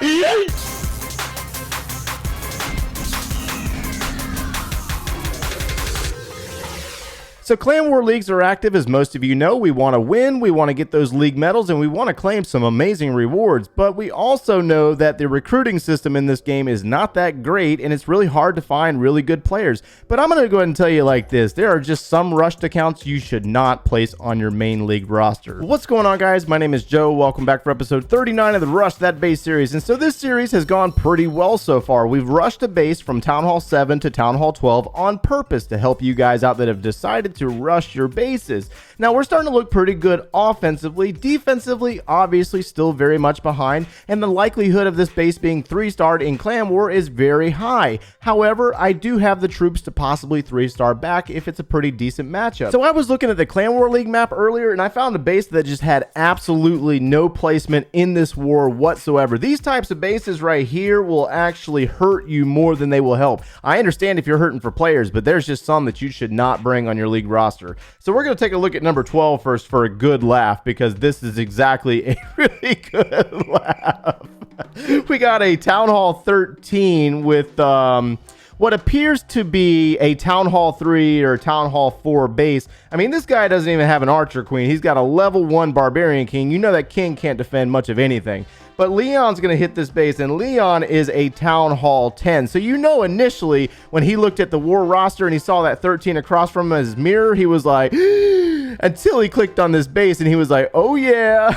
So Clan War Leagues are active, as most of you know. We want to win, we want to get those league medals, and we want to claim some amazing rewards. But we also know that the recruiting system in this game is not that great, and it's really hard to find really good players. But I'm going to go ahead and tell you like this. There are just some rushed accounts you should not place on your main league roster. What's going on, guys? My name is Joe. Welcome back for episode 39 of the Rush That Base series. And so this series has gone pretty well so far. We've rushed a base from Town Hall 7 to Town Hall 12 on purpose to help you guys out that have decided to rush your bases. Now we're starting to look pretty good offensively. Defensively, obviously still very much behind, and the likelihood of this base being 3-starred in Clan War is very high. However, I do have the troops to possibly 3-star back if it's a pretty decent matchup. So I was looking at the Clan War League map earlier, and I found a base that just had absolutely no placement in this war whatsoever. These types of bases right here will actually hurt you more than they will help. I understand if you're hurting for players, but there's just some that you should not bring on your league roster. So we're going to take a look at number 12 first for a good laugh, because this is exactly a really good laugh. We got a Town Hall 13 with what appears to be a Town Hall 3 or Town Hall 4 base. I mean, this guy doesn't even have an Archer Queen. He's got a level 1 Barbarian King. You know that King can't defend much of anything. But Leon's going to hit this base, and Leon is a Town Hall 10. So you know initially when he looked at the war roster and he saw that 13 across from him as his mirror, he was like, until he clicked on this base and he was like, oh yeah.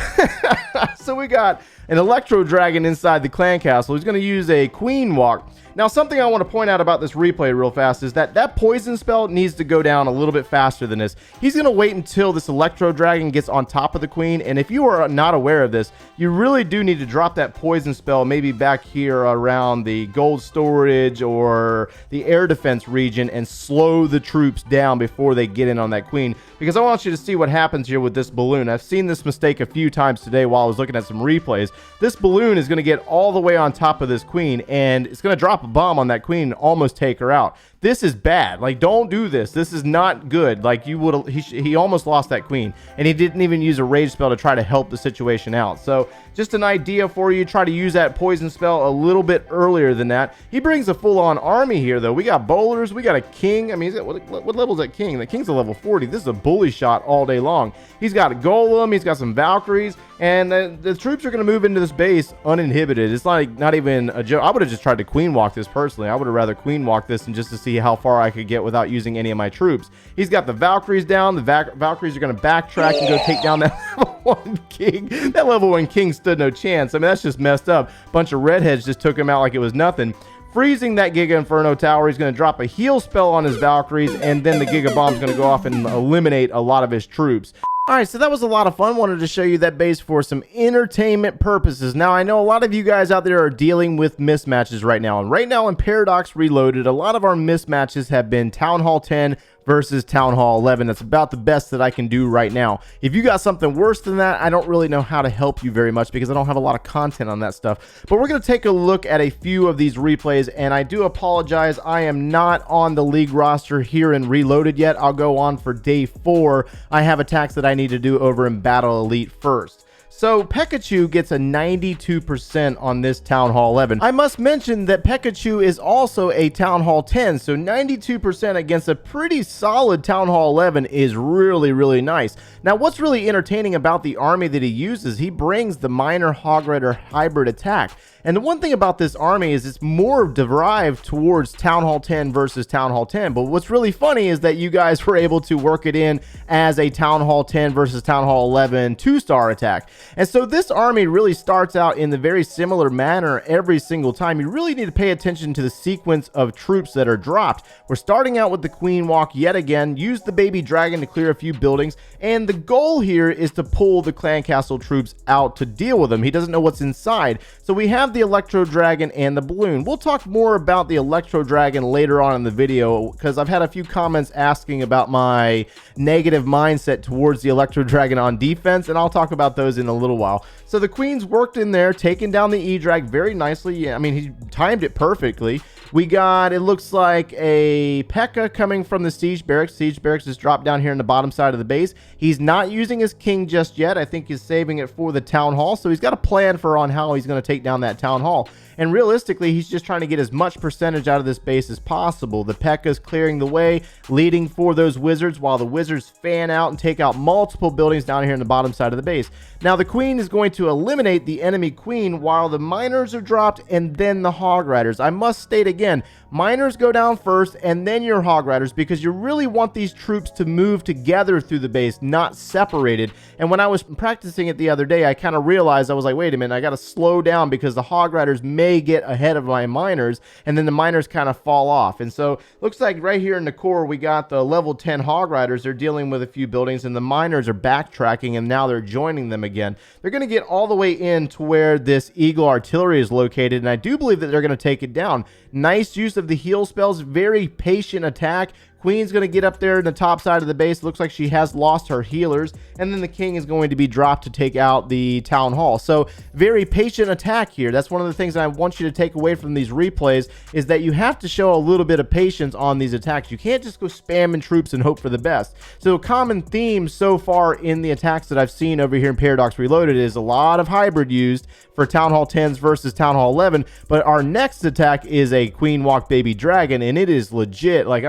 So we got an Electro Dragon inside the clan castle. He's going to use a Queen Walk. Now, something I want to point out about this replay real fast is that that poison spell needs to go down a little bit faster than this. He's going to wait until this Electro Dragon gets on top of the queen, and if you are not aware of this, you really do need to drop that poison spell maybe back here around the gold storage or the air defense region and slow the troops down before they get in on that queen, because I want you to see what happens here with this balloon. I've seen this mistake a few times today while I was looking at some replays. This balloon is going to get all the way on top of this queen, and it's going to drop a bomb on that queen and almost take her out. This is bad. Like, don't do this. This is not good. Like, you would, he almost lost that queen, and he didn't even use a rage spell to try to help the situation out. So just an idea for you, try to use that poison spell a little bit earlier than that. He brings a full-on army here, though. We got bowlers, we got a king. I mean, what level is that king? The king's a level 40. This is a bully shot all day long. He's got a golem, he's got some Valkyries, and the troops are going to move into this base uninhibited. It's like not even a joke. I would have just tried to queen walk this personally. I would have rather queen walk this and just to see how far I could get without using any of my troops. He's got the Valkyries down. The Valkyries are going to backtrack and go take down that level 1 king. That level 1 king stood no chance. I mean, that's just messed up. Bunch of redheads just took him out like it was nothing. Freezing that Giga Inferno Tower. He's going to drop a heal spell on his Valkyries, and then the Giga Bomb's going to go off and eliminate a lot of his troops. Alright, so that was a lot of fun. Wanted to show you that base for some entertainment purposes. Now, I know a lot of you guys out there are dealing with mismatches right now. And right now in Paradox Reloaded, a lot of our mismatches have been Town Hall 10 versus Town Hall 11. That's about the best that I can do right now. If you got something worse than that, I don't really know how to help you very much because I don't have a lot of content on that stuff. But we're going to take a look at a few of these replays, and I do apologize. I am not on the league roster here in Reloaded yet. I'll go on for day 4. I have attacks that I need to do over in Battle Elite first. So Pikachu gets a 92% on this Town Hall 11. I must mention that Pikachu is also a Town Hall 10, so 92% against a pretty solid Town Hall 11 is really, really nice. Now, what's really entertaining about the army that he uses, he brings the Minor Hog Rider hybrid attack. And the one thing about this army is it's more derived towards Town Hall 10 versus Town Hall 10. But what's really funny is that you guys were able to work it in as a Town Hall 10 versus Town Hall 11 2-star attack. And so this army really starts out in the very similar manner every single time. You really need to pay attention to the sequence of troops that are dropped. We're starting out with the Queen Walk yet again. Use the baby dragon to clear a few buildings. And the goal here is to pull the clan castle troops out to deal with them. He doesn't know what's inside. So we have the Electro Dragon and the balloon. We'll talk more about the Electro Dragon later on in the video because I've had a few comments asking about my negative mindset towards the Electro Dragon on defense, and I'll talk about those in a little while. So the Queen's worked in there, taking down the E-Drag very nicely. Yeah, I mean, he timed it perfectly. We got, it looks like a P.E.K.K.A coming from the siege barracks. Siege barracks is dropped down here in the bottom side of the base. He's not using his king just yet. I think he's saving it for the town hall. So he's got a plan for on how he's going to take down that town hall. And realistically, he's just trying to get as much percentage out of this base as possible. The P.E.K.K.A is clearing the way, leading for those wizards, while the wizards fan out and take out multiple buildings down here in the bottom side of the base. Now, the queen is going to eliminate the enemy queen while the miners are dropped and then the hog riders. I must state again, miners go down first and then your hog riders, because you really want these troops to move together through the base, not separated. And when I was practicing it the other day, I kind of realized, I was like, wait a minute, I got to slow down because the hog riders may get ahead of my miners, and then the miners kind of fall off. And so looks like right here in the core, we got the level 10 hog riders. They're dealing with a few buildings, and the miners are backtracking, and now they're joining them again. They're going to get all the way in to where this eagle artillery is located, and I do believe that they're going to take it down. Nice use of the heal spells, very patient attack. Queen's going to get up there in the top side of the base. Looks like she has lost her healers. And then the king is going to be dropped to take out the town hall. So very patient attack here. That's one of the things I want you to take away from these replays, is that you have to show a little bit of patience on these attacks. You can't just go spamming troops and hope for the best. So a common theme so far in the attacks that I've seen over here in Paradox Reloaded is a lot of hybrid used for Town Hall 10s versus Town Hall 11. But our next attack is a Queen Walk Baby Dragon, and it is legit. Like,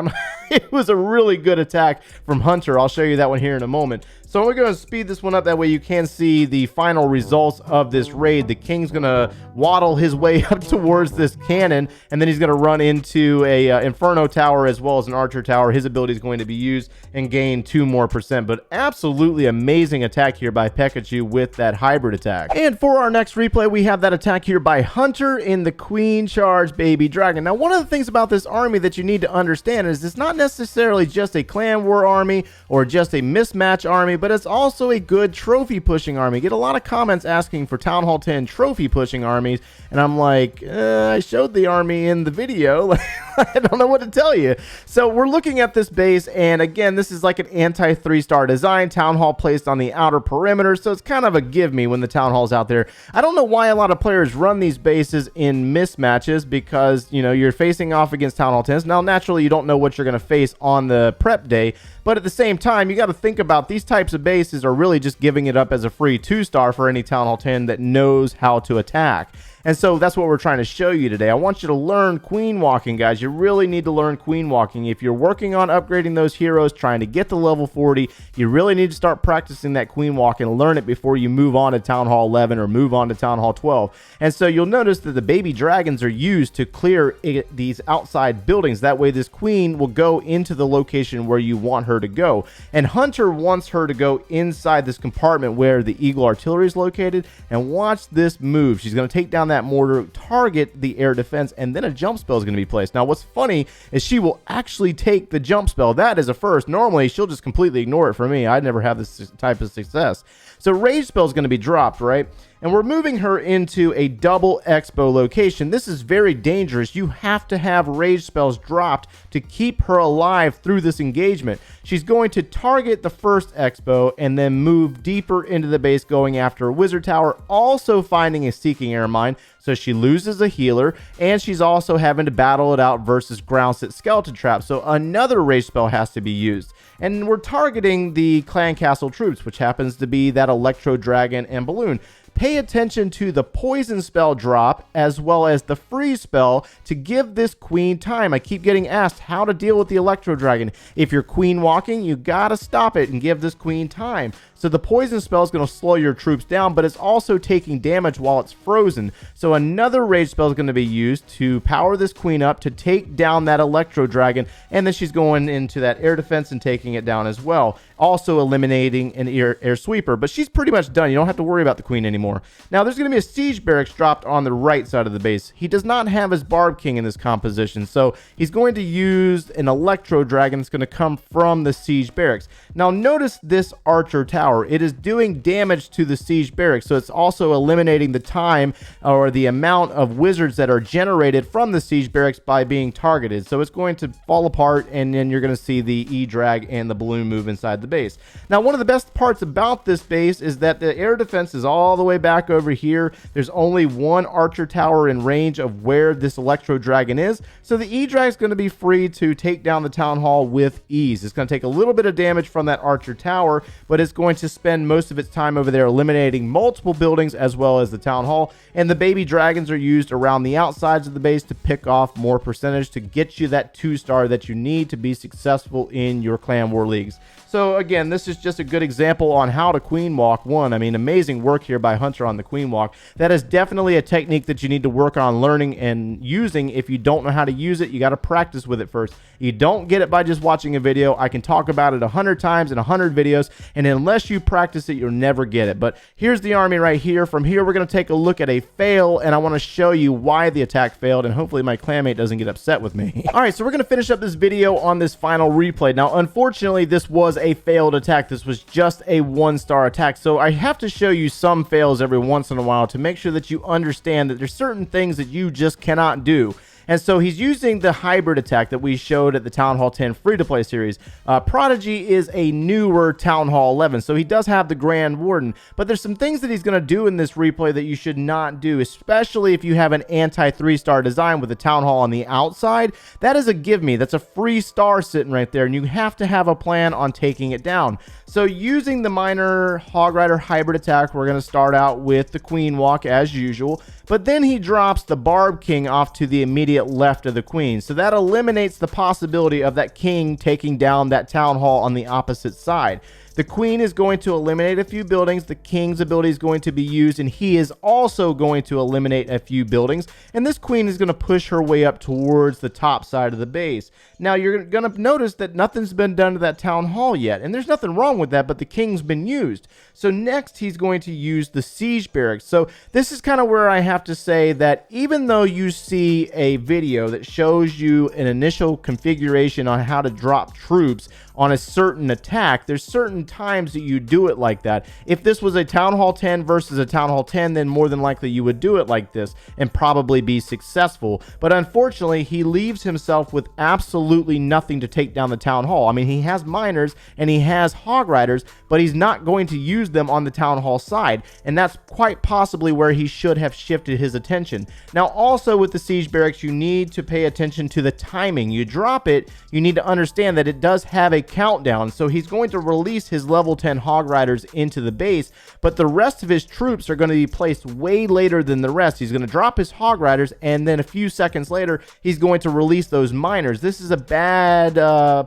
it was a really good attack from Hunter. I'll show you that one here in a moment. So we're going to speed this one up, that way you can see the final results of this raid. The king's going to waddle his way up towards this cannon, and then he's going to run into a Inferno tower as well as an Archer tower. His ability is going to be used and gain 2% more. But absolutely amazing attack here by Pikachu with that hybrid attack. And for our next replay, we have that attack here by Hunter in the Queen Charge Baby Dragon. Now, one of the things about this army that you need to understand is it's not necessarily just a clan war army or just a mismatch army, but it's also a good trophy pushing army. Get a lot of comments asking for Town Hall 10 trophy pushing armies, and I'm like, I showed the army in the video. I don't know what to tell you. So we're looking at this base, and again, this is like an anti 3-star design. Town Hall placed on the outer perimeter, so it's kind of a give me when the Town Hall's out there. I don't know why a lot of players run these bases in mismatches, because, you know, you're facing off against Town Hall 10s. Now, naturally, you don't know what you're going to face on the prep day, but at the same time, you got to think about these types of bases are really just giving it up as a free 2-star for any Town Hall 10 that knows how to attack. And so that's what we're trying to show you today. I want you to learn queen walking, guys. You really need to learn queen walking. If you're working on upgrading those heroes, trying to get to level 40, you really need to start practicing that queen walk and learn it before you move on to Town Hall 11 or move on to Town Hall 12. And so you'll notice that the baby dragons are used to clear these outside buildings. That way this queen will go into the location where you want her to go. And Hunter wants her to go inside this compartment where the Eagle artillery is located. And watch this move. She's going to take down that mortar, target the air defense, and then a jump spell is going to be placed. Now, what's funny is she will actually take the jump spell. That is a first. Normally, she'll just completely ignore it for me. I'd never have this type of success. So rage spell is going to be dropped, right? And we're moving her into a double expo location. This is very dangerous. You have to have rage spells dropped to keep her alive through this engagement. She's going to target the first expo and then move deeper into the base, going after a wizard tower, also finding a seeking air mine. So she loses a healer, and she's also having to battle it out versus ground sit skeleton trap. So another rage spell has to be used. And we're targeting the clan castle troops, which happens to be that electro dragon and balloon. Pay attention to the poison spell drop as well as the freeze spell to give this queen time. I keep getting asked how to deal with the electro dragon. If you're queen walking, you gotta stop it and give this queen time. So the poison spell is going to slow your troops down, but it's also taking damage while it's frozen. So another rage spell is going to be used to power this queen up to take down that electro dragon, and then she's going into that air defense and taking it down as well, also eliminating an air sweeper. But she's pretty much done. You don't have to worry about the queen anymore. Now there's going to be a siege barracks dropped on the right side of the base. He does not have his barb king in this composition, so he's going to use an electro dragon that's going to come from the siege barracks. Now notice this archer tower. tower, it is doing damage to the siege barracks. So it's also eliminating the time or the amount of wizards that are generated from the siege barracks by being targeted. So it's going to fall apart, and then you're going to see the E-drag and the balloon move inside the base. Now, one of the best parts about this base is that the air defense is all the way back over here. There's only one archer tower in range of where this Electro Dragon is. So the E-drag is going to be free to take down the town hall with ease. It's going to take a little bit of damage from that archer tower, but it's going to spend most of its time over there eliminating multiple buildings as well as the town hall. And the baby dragons are used around the outsides of the base to pick off more percentage to get you that 2-star that you need to be successful in your clan war leagues. So again, this is just a good example on how to queen walk one. I mean, amazing work here by Hunter on the queen walk. That is definitely a technique that you need to work on learning and using. If you don't know how to use it, you got to practice with it first. You don't get it by just watching a video. I can talk about it 100 times in 100 videos, and unless you practice it, you'll never get it. But here's the army right here. From here, we're going to take a look at a fail, and I want to show you why the attack failed, and hopefully my clanmate doesn't get upset with me. All right, so we're going to finish up this video on this final replay. Now, unfortunately, this was a failed attack. This was just a 1-star attack. So I have to show you some fails every once in a while to make sure that you understand that there's certain things that you just cannot do. And so he's using the hybrid attack that we showed at the Town Hall 10 free-to-play series. Prodigy is a newer Town Hall 11, so he does have the Grand Warden. But there's some things that he's going to do in this replay that you should not do, especially if you have an anti-3-star design with the Town Hall on the outside. That is a give me. That's a free star sitting right there, and you have to have a plan on taking it down. So using the minor Hog Rider hybrid attack, we're going to start out with the Queen Walk as usual. But then he drops the Barb King off to the immediate left of the Queen. So that eliminates the possibility of that King taking down that Town Hall on the opposite side. The Queen is going to eliminate a few buildings. The King's ability is going to be used, and he is also going to eliminate a few buildings. And this Queen is going to push her way up towards the top side of the base. Now, you're going to notice that nothing's been done to that Town Hall yet. And there's nothing wrong with that, but the King's been used. So next, he's going to use the Siege Barracks. So this is kind of where I have to say that even though you see a video that shows you an initial configuration on how to drop troops on a certain attack, there's certain times that you do it like that. If this was a Town Hall 10 versus a Town Hall 10, then more than likely you would do it like this and probably be successful. But unfortunately, he leaves himself with absolutely nothing to take down the Town Hall. I mean, he has miners and he has Hog Riders, but he's not going to use them on the Town Hall side, and that's quite possibly where he should have shifted his attention. Now, also with the Siege Barracks, you need to pay attention to the timing. You drop it, you need to understand that it does have a countdown, so he's going to release his level 10 Hog Riders into the base, but the rest of his troops are going to be placed way later than the rest. He's going to drop his Hog Riders, and then a few seconds later, he's going to release those miners. This is a bad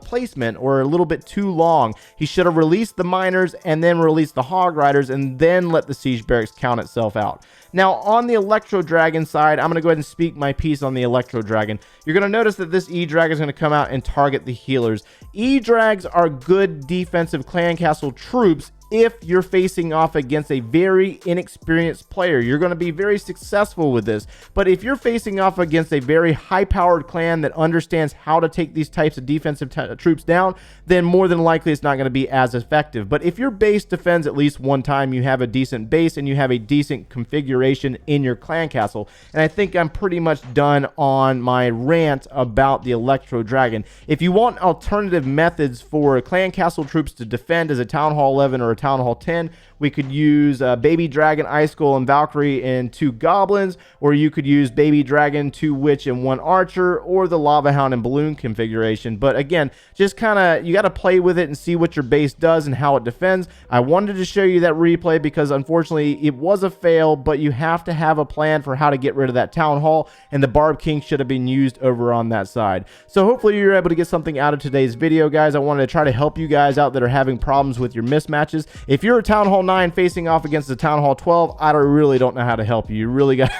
placement, or a little bit too long. He should have released the miners and then released the Hog Riders and then let the Siege Barracks count itself out. Now, on the Electro Dragon side, I'm going to go ahead and speak my piece on the Electro Dragon. You're going to notice that this E-Drag is going to come out and target the healers. E-Drags are good defensive clan castle troops if you're facing off against a very inexperienced player. You're going to be very successful with this. But if you're facing off against a very high-powered clan that understands how to take these types of defensive troops down, then more than likely it's not going to be as effective. But if your base defends at least one time, you have a decent base and you have a decent configuration in your clan castle. And I think I'm pretty much done on my rant about the Electro Dragon. If you want alternative methods for clan castle troops to defend as a Town Hall 11 or a Town Hall 10, we could use Baby Dragon, Ice Skull, and Valkyrie and 2 Goblins, or you could use Baby Dragon, 2 Witch, and 1 Archer, or the Lava Hound and Balloon configuration. But again, just kind of, you got to play with it and see what your base does and how it defends. I wanted to show you that replay because unfortunately it was a fail, but you have to have a plan for how to get rid of that Town Hall, and the Barb King should have been used over on that side. So hopefully you're able to get something out of today's video, guys. I wanted to try to help you guys out that are having problems with your mismatches. If you're a Town Hall 9 facing off against the Town Hall 12, I really don't know how to help you. You really got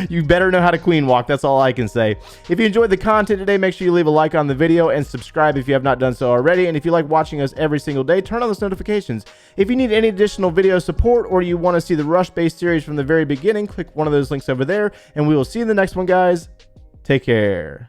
you better know how to queen walk. That's all I can say. If you enjoyed the content today, make sure you leave a like on the video and subscribe if you have not done so already. And if you like watching us every single day, turn on those notifications. If you need any additional video support or you want to see the rush-based series from the very beginning, click one of those links over there, and we will see you in the next one, guys. Take care.